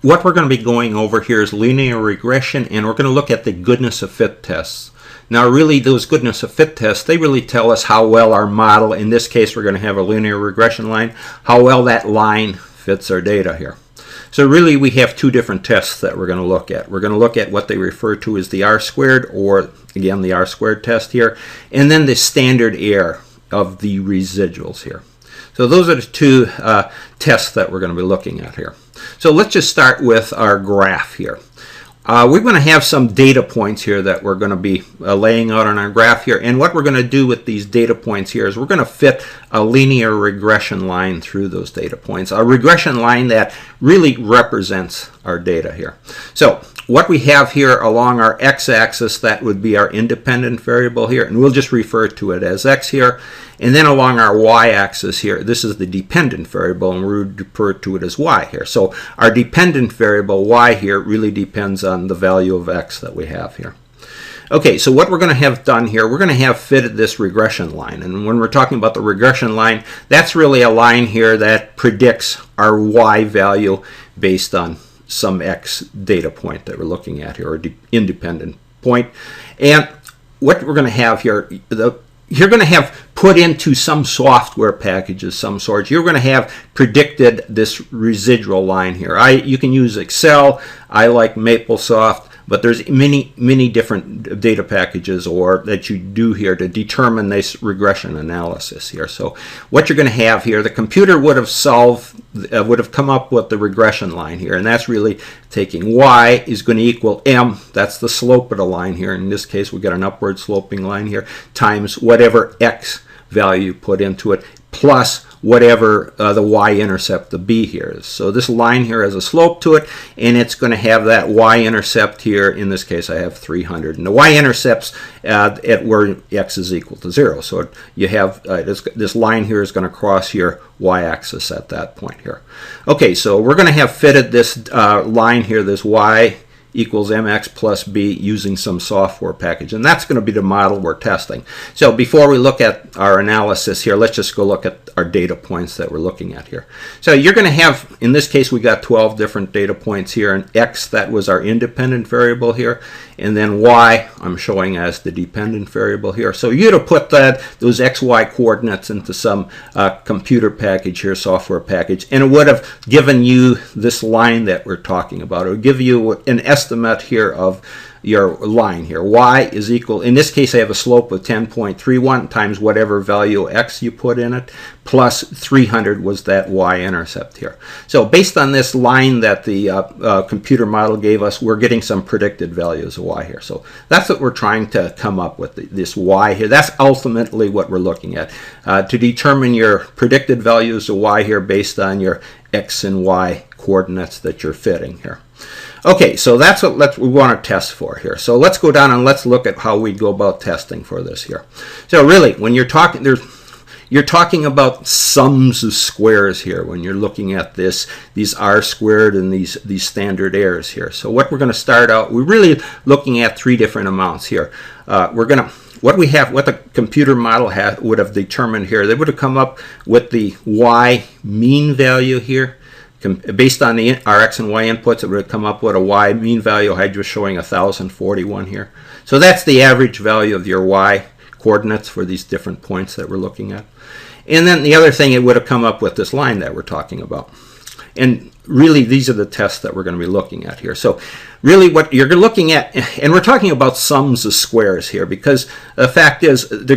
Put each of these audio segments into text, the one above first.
what we're going to be going over here is linear regression, and we're going to look at the goodness of fit tests. Now really those goodness of fit tests, they really tell us how well our model, in this case we're going to have a linear regression line, how well that line fits our data here. So really we have two different tests that we're going to look at. We're going to look at what they refer to as the R-squared, or again the R-squared test here, and then the standard error of the residuals here. So those are the two tests that we're going to be looking at here. So let's just start with our graph here. We're going to have some data points here that we're going to be laying out on our graph here. And what we're going to do with these data points here is we're going to fit a linear regression line through those data points. A regression line that really represents our data here. So what we have here along our x-axis, that would be our independent variable here. And we'll just refer to it as x here. And then along our y-axis here, this is the dependent variable, and we refer to it as y here. So our dependent variable y here really depends on the value of x that we have here. Okay, so what we're going to have done here, we're going to have fitted this regression line. And when we're talking about the regression line, that's really a line here that predicts our y value based on some x data point that we're looking at here, or independent point. And what we're going to have here, you're going to have put into some software package of some sort. You're going to have predicted this residual line here. You can use Excel. I like MapleSoft, but there's many different data packages or that you do here to determine this regression analysis here. So what you're going to have here, the computer would have come up with the regression line here, and that's really taking y is going to equal m, that's the slope of the line here. In this case we got an upward sloping line here, times whatever x value you put into it, plus whatever the y-intercept, the b here is. So this line here has a slope to it, and it's going to have that y-intercept here. In this case I have 300, and the y-intercepts at where x is equal to 0. So you have this line here is going to cross your y-axis at that point here. Okay, so we're going to have fitted this line here, this y equals mx plus b, using some software package, and that's going to be the model we're testing. So before we look at our analysis here, let's just go look at our data points that we're looking at here. So you're going to have, in this case we got 12 different data points here, and x, that was our independent variable here, and then y I'm showing as the dependent variable here. So you'd have put those xy coordinates into some computer package here, software package, and it would have given you this line that we're talking about. It would give you an estimate here of your line here. Y is equal, in this case I have a slope of 10.31 times whatever value x you put in it, plus 300 was that y-intercept here. So based on this line that the computer model gave us, we're getting some predicted values of y here. So that's what we're trying to come up with, this y here. That's ultimately what we're looking at, to determine your predicted values of y here based on your x and y coordinates that you're fitting here. Okay, so that's what we want to test for here. So let's go down and let's look at how we go about testing for this here. So really, when you're talking, you're talking about sums of squares here when you're looking at these R-squared and these standard errors here. So what we're going to start out, we're really looking at three different amounts here. What the computer model would have determined here, they would have come up with the y mean value here. Based on our x and y inputs, it would come up with a y mean value. I was showing 1041 here. So that's the average value of your y coordinates for these different points that we're looking at. And then the other thing, it would have come up with this line that we're talking about. And really, these are the tests that we're going to be looking at here. So really what you're looking at, and we're talking about sums of squares here, because the fact is we're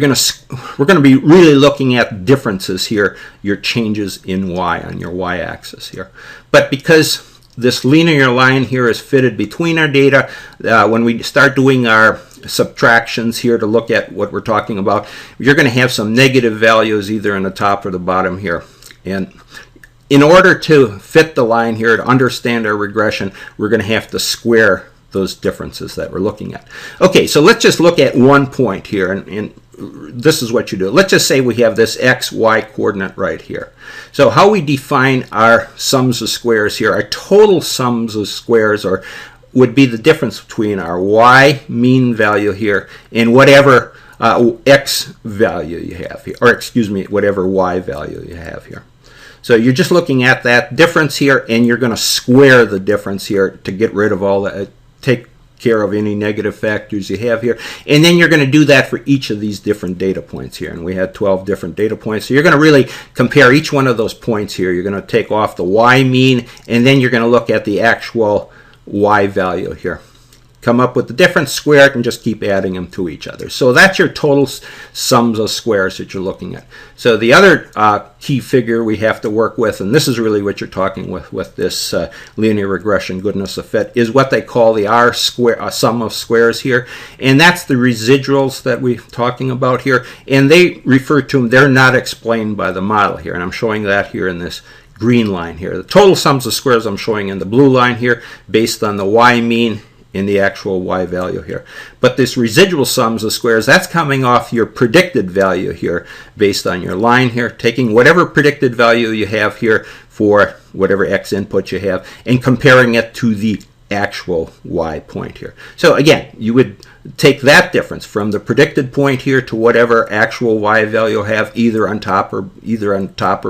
going to be really looking at differences here, your changes in y on your y-axis here. But because this linear line here is fitted between our data, when we start doing our subtractions here to look at what we're talking about, you're going to have some negative values either in the top or the bottom here. And in order to fit the line here, to understand our regression, we're going to have to square those differences that we're looking at. Okay, so let's just look at one point here, and this is what you do. Let's just say we have this x, y coordinate right here. So how we define our sums of squares here, our total sums of squares would be the difference between our y mean value here and whatever x value you have here, or excuse me, whatever y value you have here. So you're just looking at that difference here, and you're going to square the difference here to get rid of all that, take care of any negative factors you have here. And then you're going to do that for each of these different data points here. And we had 12 different data points. So you're going to really compare each one of those points here. You're going to take off the y mean, and then you're going to look at the actual y value here. Come up with the difference, square it, and just keep adding them to each other. So that's your total sums of squares that you're looking at. So the other key figure we have to work with, and this is really what you're talking with this linear regression goodness of fit, is what they call the R square sum of squares here. And that's the residuals that we're talking about here. And they refer to them, they're not explained by the model here. And I'm showing that here in this green line here. The total sums of squares I'm showing in the blue line here based on the y mean in the actual y value here. But this residual sums of squares, that's coming off your predicted value here based on your line here, taking whatever predicted value you have here for whatever x input you have and comparing it to the actual y point here. So again, you would take that difference from the predicted point here to whatever actual y value you have either on top or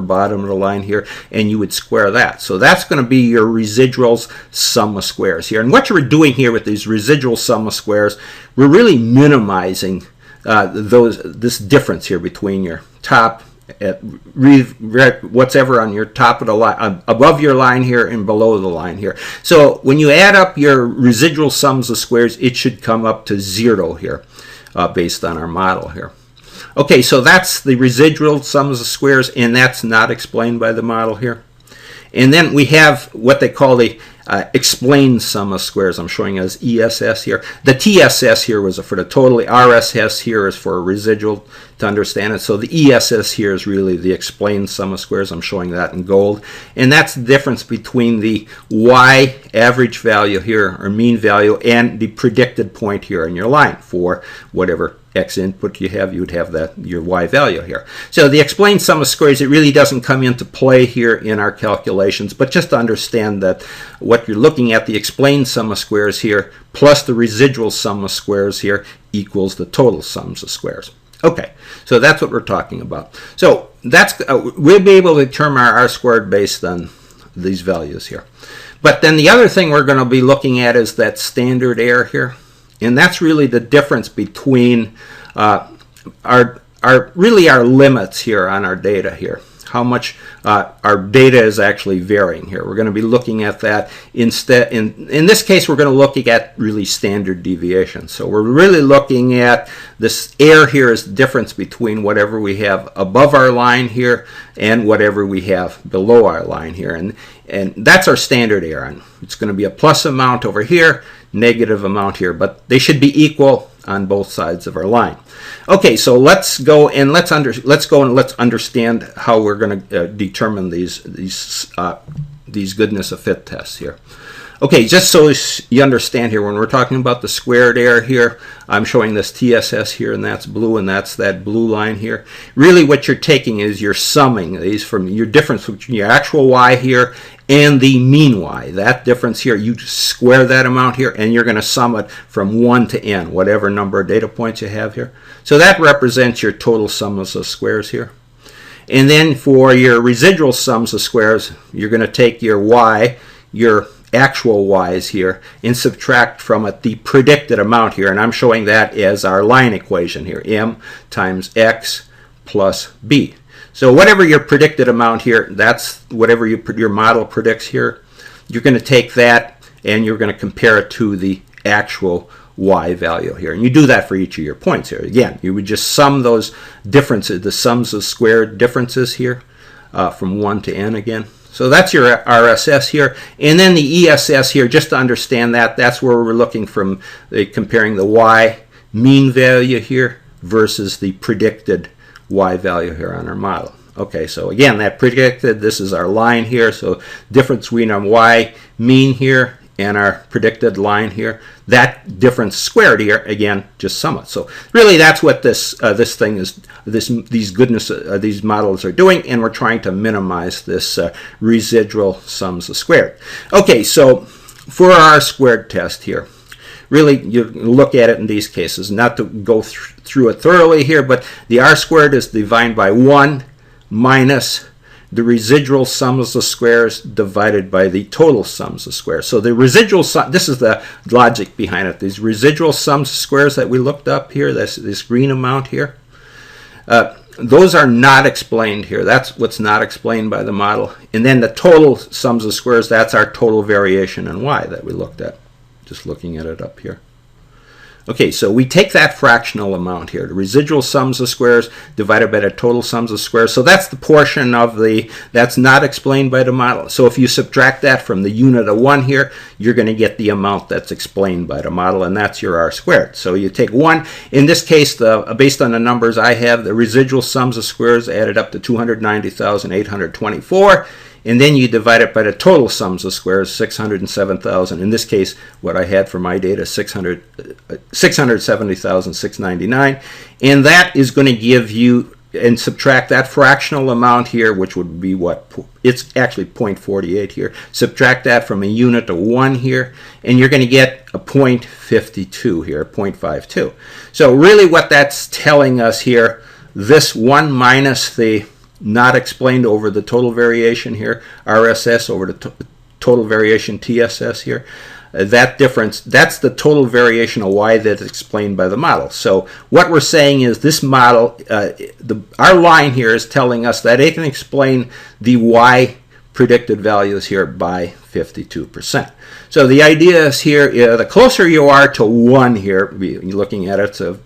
bottom of the line here, and you would square that. So that's going to be your residuals sum of squares here. And what you're doing here with these residual sum of squares, we're really minimizing this difference here between your top what's ever on your top of the line, above your line here and below the line here. So when you add up your residual sums of squares, it should come up to 0 here based on our model here. Okay, so that's the residual sums of squares, and that's not explained by the model here. And then we have what they call the explained sum of squares. I'm showing as ESS here. The TSS here was for the total. The RSS here is for a residual to understand it. So the ESS here is really the explained sum of squares. I'm showing that in gold. And that's the difference between the Y average value here, or mean value, and the predicted point here in your line for whatever x input you have, you would have that your y value here. So the explained sum of squares, it really doesn't come into play here in our calculations, but just to understand that what you're looking at, the explained sum of squares here plus the residual sum of squares here equals the total sums of squares. Okay, so that's what we're talking about. So that's we'll be able to determine our R squared based on these values here. But then the other thing we're going to be looking at is that standard error here. And that's really the difference between our limits here on our data here. How much our data is actually varying here. We're going to be looking at that instead. In this case, we're going to look at really standard deviation. So we're really looking at this error here is the difference between whatever we have above our line here and whatever we have below our line here. And that's our standard error. And it's going to be a plus amount over here, negative amount here, but they should be equal on both sides of our line. Okay, so let's go and let's understand how we're going to determine these goodness of fit tests here. Okay, just so you understand here, when we're talking about the squared error here, I'm showing this TSS here, and that's blue, and that's that blue line here. Really what you're taking is you're summing these from your difference between your actual y here and the mean y. That difference here, you square that amount here, and you're going to sum it from 1 to n, whatever number of data points you have here. So that represents your total sums of squares here. And then for your residual sums of squares, you're going to take your y, your actual y's here, and subtract from it the predicted amount here. And I'm showing that as our line equation here, m times x plus b. So whatever your predicted amount here, that's whatever your model predicts here. You're going to take that and you're going to compare it to the actual y value here. And you do that for each of your points here. Again, you would just sum those differences, the sums of squared differences here from 1 to n again. So that's your RSS here. And then the ESS here, just to understand that, that's where we're looking from comparing the y mean value here versus the predicted y value here on our model. Okay, so again, that predicted, this is our line here, so difference between our y mean here and our predicted line here, that difference squared here, again, just sum it. So really that's what this thing is, these models are doing, and we're trying to minimize this residual sums of squared. Okay, so for our squared test here, really, you look at it in these cases, not to go through it thoroughly here, but the R squared is divided by 1 minus the residual sums of squares divided by the total sums of squares. So the residual sum, this is the logic behind it. These residual sums of squares that we looked up here, this green amount here, those are not explained here. That's what's not explained by the model. And then the total sums of squares, that's our total variation in y that we looked at, just looking at it up here. Okay, so we take that fractional amount here, the residual sums of squares divided by the total sums of squares. So that's the portion of that's not explained by the model. So if you subtract that from the unit of 1 here, you're going to get the amount that's explained by the model, and that's your r squared. So you take 1. In this case, based on the numbers I have, the residual sums of squares added up to 290,824. And then you divide it by the total sums of squares, 607,000. In this case, what I had for my data, 670,699. And that is going to give you, and subtract that fractional amount here, which would be what? It's actually 0.48 here. Subtract that from a unit of 1 here, and you're going to get a 0.52 here, 0.52. So really what that's telling us here, this 1 minus the not explained over the total variation here, RSS over the total variation TSS here, that difference, that's the total variation of y that's explained by the model. So what we're saying is this model, our line here is telling us that it can explain the y predicted values here by 52%. So the idea is here, the closer you are to 1 here, you're looking at it, so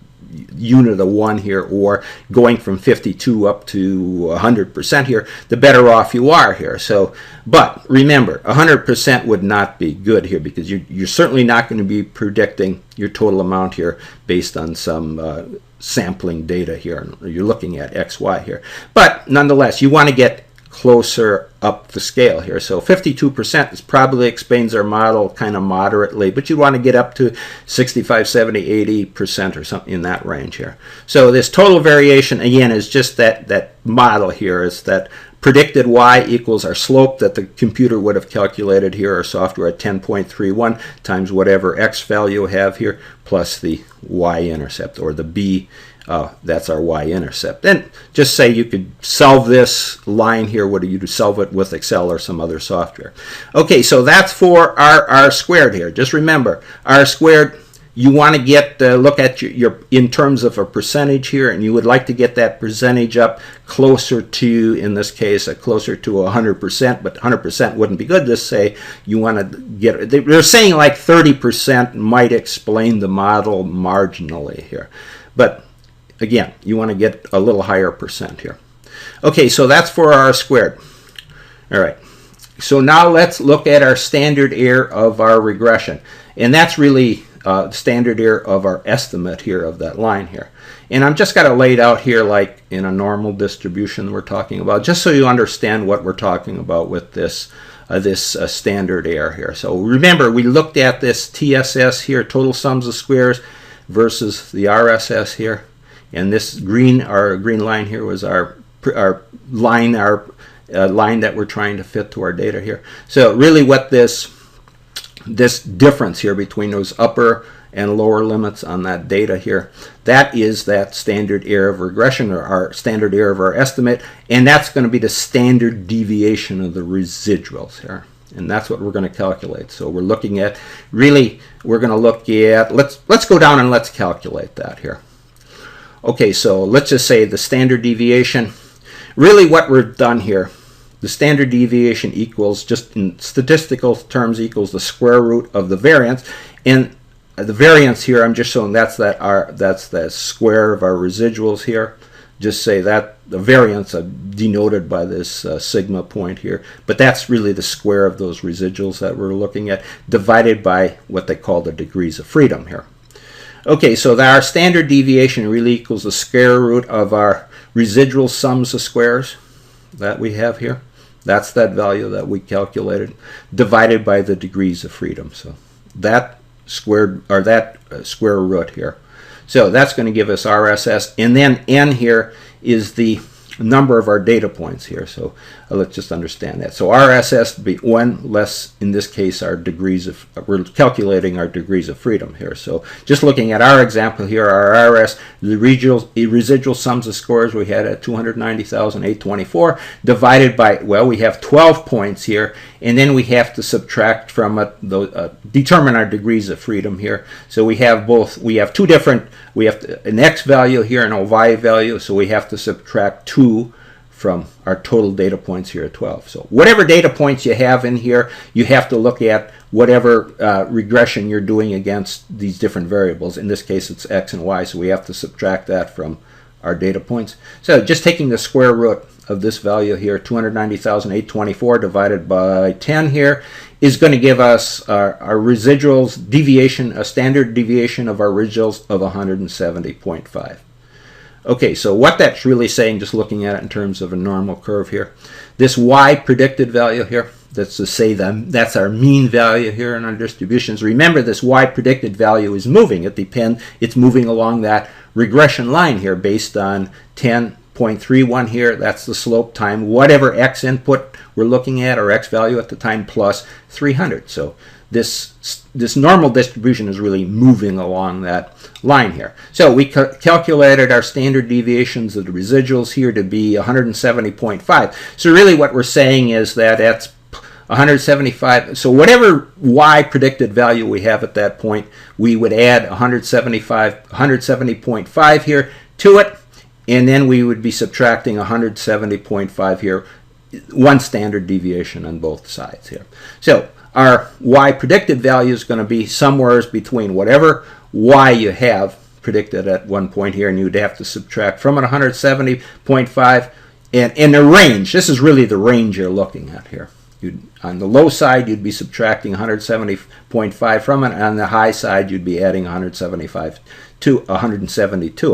unit of 1 here, or going from 52 up to 100% here, the better off you are here. So, but remember, 100% would not be good here, because you're certainly not going to be predicting your total amount here based on some sampling data here. You're looking at XY here. But nonetheless, you want to get closer up the scale here. So 52% is probably explains our model kind of moderately, but you want to get up to 65, 70, 80% or something in that range here. So this total variation, again, is just that model here. Is that predicted y equals our slope that the computer would have calculated here, our software, at 10.31 times whatever x value we have here, plus the y-intercept, or the b. That's our y-intercept. And just say you could solve this line here. What do you do? Solve it with Excel or some other software. Okay, so that's for our r squared here. Just remember, r squared, you want to get look at your in terms of a percentage here, and you would like to get that percentage up closer to, in this case, closer to 100%, but 100% wouldn't be good. Just say you want to get, they're saying like 30% might explain the model marginally here. But again, you want to get a little higher percent here. Okay, so that's for r squared. All right, so now let's look at our standard error of our regression. And that's really standard error of our estimate here of that line here. And I'm just got it laid out here like in a normal distribution we're talking about, just so you understand what we're talking about with this standard error here. So remember, we looked at this TSS here, total sums of squares, versus the RSS here. And this green line here was our line that we're trying to fit to our data here. So really what this difference here between those upper and lower limits on that data here, that is that standard error of regression, or our standard error of our estimate, and that's going to be the standard deviation of the residuals here. And that's what we're going to calculate. So we're looking at, really, we're going to look at, let's go down and let's calculate that here. Okay, so let's just say the standard deviation, really what we've done here, the standard deviation equals, just in statistical terms, equals the square root of the variance. And the variance here, I'm just showing that's the square of our residuals here. Just say that the variance denoted by this sigma point here, but that's really the square of those residuals that we're looking at, divided by what they call the degrees of freedom here. Okay, so our standard deviation really equals the square root of our residual sums of squares that we have here. That's that value that we calculated, divided by the degrees of freedom. So that squared, or that square root here. So that's going to give us RSS, and then n here is the number of our data points here. So let's just understand that. So RSS would be 1 less, in this case, our degrees of, we're calculating our degrees of freedom here. So just looking at our example here, our RS, the residual sums of scores we had at 290,824 divided by, well, we have 12 points here, and then we have to subtract from it, determine our degrees of freedom here. So we have both, we have two different, we have an X value here and a Y value, so we have to subtract 2 from our total data points here at 12. So whatever data points you have in here, you have to look at whatever regression you're doing against these different variables. In this case, it's X and Y, so we have to subtract that from our data points. So just taking the square root of this value here, 290,824 divided by 10 here, is going to give us our residuals deviation, a standard deviation of our residuals of 170.5. Okay, so what that's really saying, just looking at it in terms of a normal curve here, this Y predicted value here, that's to say that's our mean value here in our distributions. Remember, this Y predicted value is moving. It's moving along that regression line here based on 10.31 here. That's the slope time whatever X input we're looking at, or X value at the time, plus 300. So this normal distribution is really moving along that line here. So we calculated our standard deviations of the residuals here to be 170.5. So really what we're saying is that that's 175. So whatever Y predicted value we have at that point, we would add 170.5 here to it, and then we would be subtracting 170.5 here, one standard deviation on both sides here. So our Y predicted value is going to be somewhere between whatever Y you have predicted at one point here, and you'd have to subtract from it 170.5, and in a range. This is really the range you're looking at here. On the low side, you'd be subtracting 170.5 from it. On the high side, you'd be adding 170 to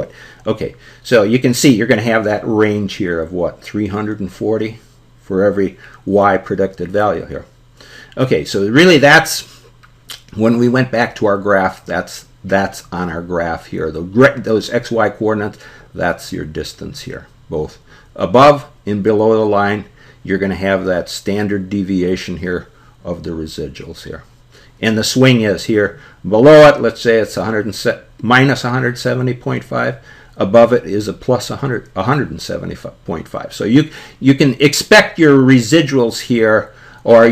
it. Okay, so you can see you're going to have that range here of what, 340 for every Y predicted value here. Okay, so really that's, when we went back to our graph, that's on our graph here. Those XY coordinates, that's your distance here. Both above and below the line, you're going to have that standard deviation here of the residuals here. And the swing is here. Below it, let's say it's minus 170.5. Above it is a plus 170.5. So you can expect your residuals here, or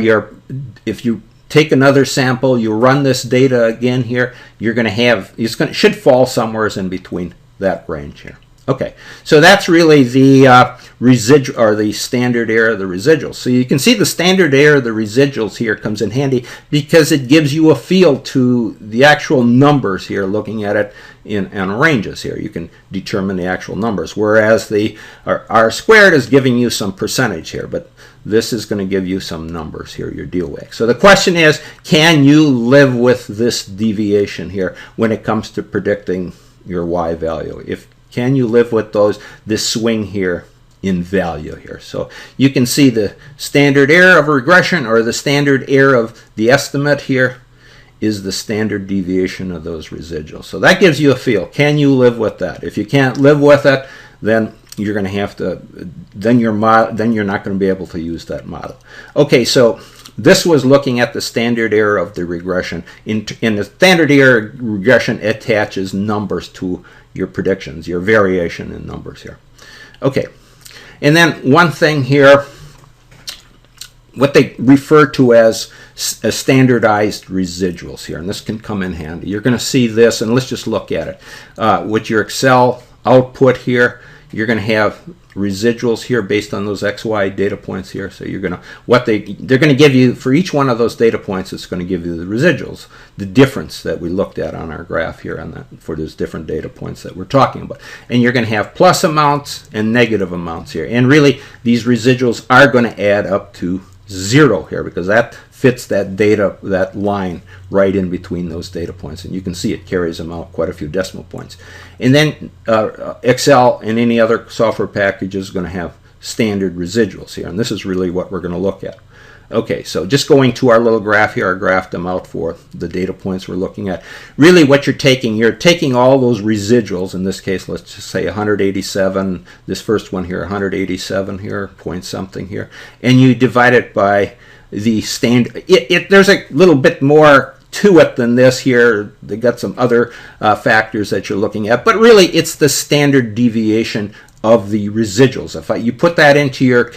if you take another sample, you run this data again here, you're going to have, it should fall somewhere in between that range here. Okay, so that's really the residual, or the standard error of the residuals. So you can see the standard error of the residuals here comes in handy because it gives you a feel to the actual numbers here, looking at it in ranges here. You can determine the actual numbers, whereas the R squared is giving you some percentage here, but this is going to give you some numbers here, your deal with. So the question is, can you live with this deviation here when it comes to predicting your Y value? Can you live with this swing here in value here? So you can see the standard error of a regression, or the standard error of the estimate here, is the standard deviation of those residuals. So that gives you a feel. Can you live with that? If you can't live with it, then you're going to have to, then you're not going to be able to use that model. Okay, so this was looking at the standard error of the regression. In the standard error regression, it attaches numbers to your predictions, your variation in numbers here. Okay, and then one thing here, what they refer to as standardized residuals here, and this can come in handy. You're going to see this, and let's just look at it. With your Excel output here, you're going to have residuals here based on those XY data points here. So you're going to, they're going to give you, for each one of those data points, it's going to give you the residuals, the difference that we looked at on our graph here on that, for those different data points that we're talking about. And you're going to have plus amounts and negative amounts here. And really, these residuals are going to add up to 0 here, because that fits that data, that line right in between those data points, and you can see it carries them out quite a few decimal points. And then Excel and any other software package is going to have standard residuals here, and this is really what we're going to look at. Okay, so just going to our little graph here, I graphed them out for the data points we're looking at. Really what you're taking all those residuals, in this case, let's just say 187, this first one here, 187 here, point something here, and you divide it by the standard. There's a little bit more to it than this here. They got some other factors that you're looking at, but really it's the standard deviation of the residuals. If you put that into your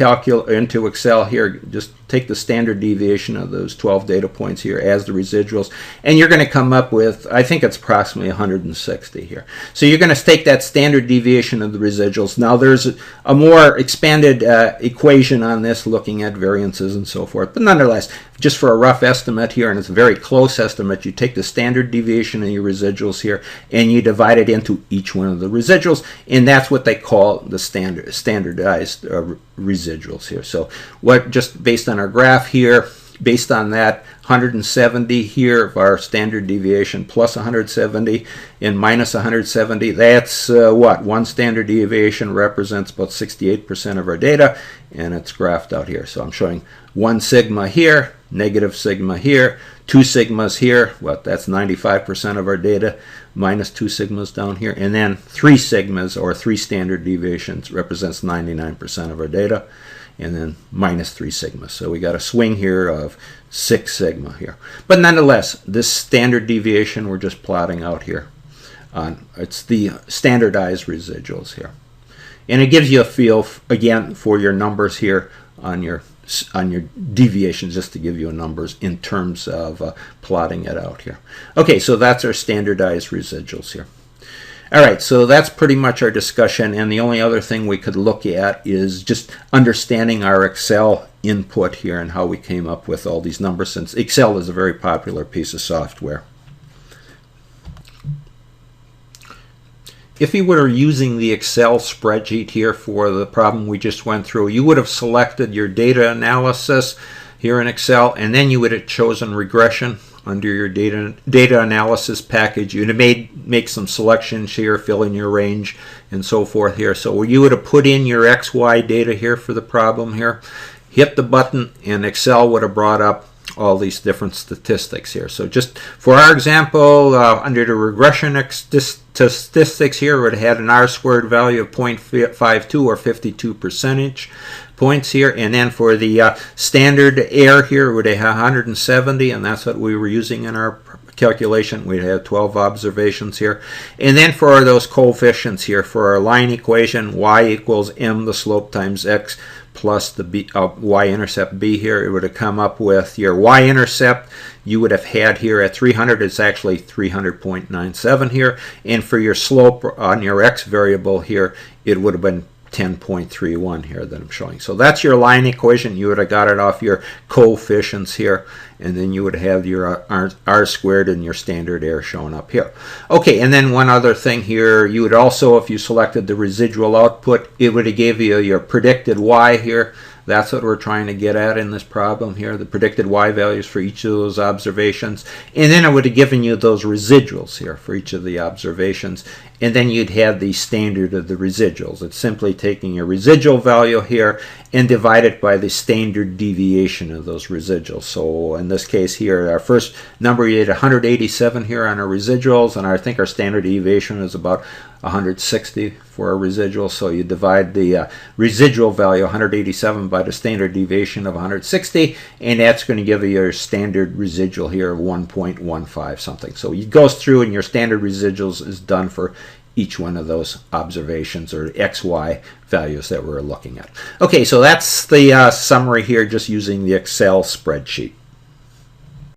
into Excel here, just take the standard deviation of those 12 data points here as the residuals, and you're going to come up with, I think it's approximately 160 here. So you're going to take that standard deviation of the residuals. Now there's a more expanded equation on this, looking at variances and so forth, but nonetheless, just for a rough estimate here, and it's a very close estimate, you take the standard deviation of your residuals here and you divide it into each one of the residuals, and that's what they call the standardized residuals here. So what, just based on our graph here, based on that 170 here of our standard deviation plus 170 and minus 170, that's what? One standard deviation represents about 68% of our data, and it's graphed out here. So I'm showing 1 sigma here, negative sigma here, 2 sigmas here, what, that's 95% of our data, minus 2 sigmas down here, and then 3 sigmas, or 3 standard deviations, represents 99% of our data, and then minus 3 sigmas. So we got a swing here of 6 sigma here. But nonetheless, this standard deviation we're just plotting out here. It's the standardized residuals here. And it gives you a feel, again, for your numbers here on your deviations, just to give you numbers in terms of plotting it out here. Okay, so that's our standardized residuals here. All right, so that's pretty much our discussion, and the only other thing we could look at is just understanding our Excel input here and how we came up with all these numbers, since Excel is a very popular piece of software. If you were using the Excel spreadsheet here for the problem we just went through, you would have selected your data analysis here in Excel, and then you would have chosen regression under your data analysis package. You'd have make some selections here, fill in your range and so forth here. So you would have put in your XY data here for the problem here, hit the button, and Excel would have brought up all these different statistics here. So just for our example, under the regression statistics here, it would have had an R-squared value of 0.52 or 52% points here, and then for the standard error here, it would have 170, and that's what we were using in our calculation. We'd have 12 observations here. And then for those coefficients here, for our line equation, y equals m the slope times x plus the y-intercept b here, it would have come up with your y-intercept you would have had here at 300. It's actually 300.97 here, and for your slope on your x variable here, it would have been 10.31 here that I'm showing. So that's your line equation. You would have got it off your coefficients here, and then you would have your R squared and your standard error shown up here. Okay, and then one other thing here, you would also, if you selected the residual output, it would have gave you your predicted y here. That's what we're trying to get at in this problem here, the predicted y values for each of those observations. And then it would have given you those residuals here for each of the observations. And then you'd have the standard of the residuals. It's simply taking your residual value here and divide it by the standard deviation of those residuals. So in this case here, our first number, you had 187 here on our residuals, and I think our standard deviation is about 160 for a residual. So you divide the residual value 187 by the standard deviation of 160, and that's going to give you your standard residual here of 1.15 something. So it goes through, and your standard residuals is done for each one of those observations or XY values that we're looking at. Okay, so that's the summary here, just using the Excel spreadsheet.